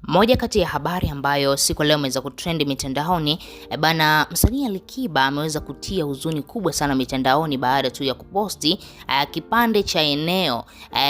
Moja kati ya habari ambayo siku leo imeweza kutrend mitandaoni, bana, msanii Alikiba ameweza kutia huzuni kubwa sana mitandaoni baada tu ya kuposti kipande cha eneo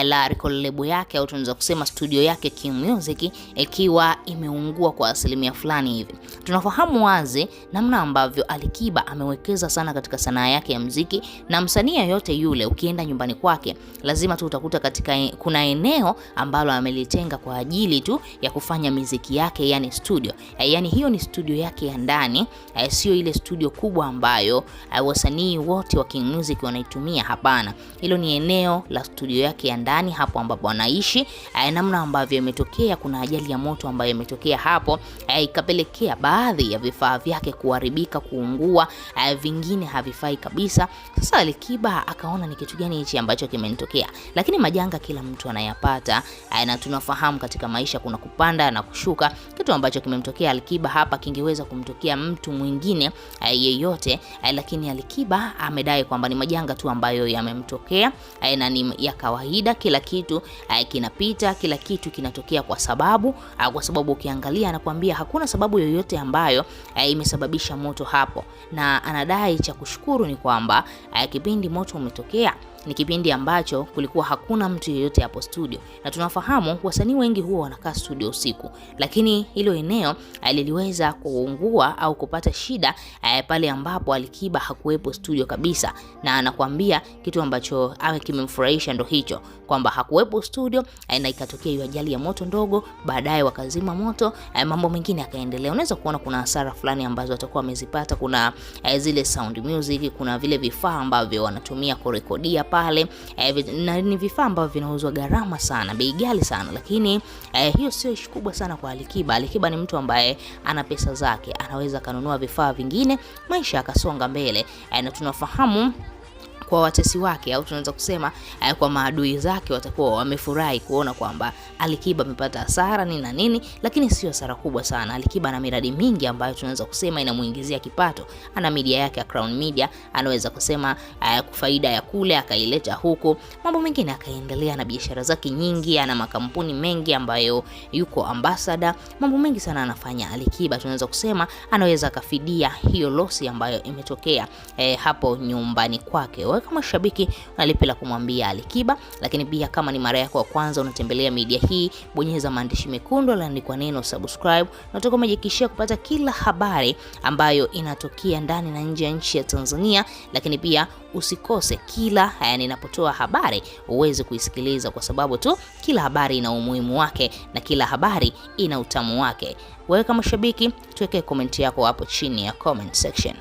la record label yake, au tunaweza kusema studio yake King Music, ikiwa imeungua kwa asilimia fulani hivi. Tunafahamu wazi namna ambavyo Alikiba amewekeza sana katika sanaa yake ya muziki, na msanii yote yule ukienda nyumbani kwake lazima tu utakuta kuna eneo ambalo amelitenga kwa ajili tu ya kufanya muziki yake, yani studio. Yani hiyo ni studio yake ya ndani, sio ile studio kubwa ambayo wasanii wote wa King Music wanaitumia. Hapana, hilo ni eneo la studio yake ya ndani, hapo ambapo anaishi. Namna ambavyo imetokea, kuna ajali ya moto ambayo imetokea hapo, ikapelekea baadhi ya vifaa vyake kuharibika, kuungua, vingine havifai kabisa. Sasa Alikiba akaona ni kitu gani hichi ambacho kimenitokea, lakini majanga kila mtu anayapata, na tunafahamu katika maisha kuna kupanda na kushuka. Kitu ambacho kimemtokea Alikiba hapa kingeweza kumtokea mtu mwingine yeyote, lakini Alikiba amedai kwamba ni majanga tu ambayo yamemtokea, na ni ya kawaida. Kila kitu kinapita, kila kitu kinatokea kwa sababu ukiangalia anakuambia hakuna sababu yoyote ambayo imesababisha moto hapo, na anadai cha kushukuru ni kwamba kipindi moto umetokea ni kipindi ambacho kulikuwa hakuna mtu yeyote hapo studio, na tunafahamu wasanii wengi huwa wanakaa studio usiku, lakini hilo eneo liliweza kuungua au kupata shida pale ambapo Alikiba hakuwepo studio kabisa. Na anakuambia kitu ambacho kimemfurahisha ndo hicho, kwamba hakuwepo studio na ikatokea hiyo ajali ya moto ndogo, baadaye wakazima moto, mambo mengine yakaendelea. Unaweza kuona kuna hasara fulani ambazo atakuwa amezipata, kuna zile sound music, kuna vile vifaa ambavyo wanatumia kurekodia pale, na ni vifaa ambavyo vinauzwa gharama sana, bei ghali sana, lakini hiyo sio ishu kubwa sana kwa Alikiba. Alikiba ni mtu ambaye ana pesa zake, anaweza kanunua vifaa vingine, maisha akasonga mbele, na tunafahamu kwa watesi wake, au tunaweza kusema kwa maadui zake, watakuwa wamefurahi kuona kwamba Alikiba amepata hasara nini na nini, lakini sio hasara kubwa sana. Alikiba ana miradi mingi ambayo tunaweza kusema inamuingizia kipato. Ana media yake ya Crown Media, anaweza kusema faida ya kule akaileta huko, mambo mengine akaendelea na biashara zake nyingi. Ana makampuni mengi ambayo yuko ambassador, mambo mengi sana anafanya Alikiba. Tunaweza kusema anaweza kafidia hiyo losi ambayo imetokea hapo nyumbani kwake. Kama shabiki unalipi la kumwambia Alikiba? Lakini pia kama ni mara yako ya kwanza unatembelea media hii, bonyeza maandishi mekundu yaliyoandikwa neno subscribe, na utakomejikishia kupata kila habari ambayo inatokea ndani na nje ya nchi ya Tanzania. Lakini pia usikose kila ninapotoa habari uweze kuisikiliza, kwa sababu tu kila habari ina umuhimu wake na kila habari ina utamu wake. Wewe kama shabiki, tuweke comment yako hapo chini ya comment section.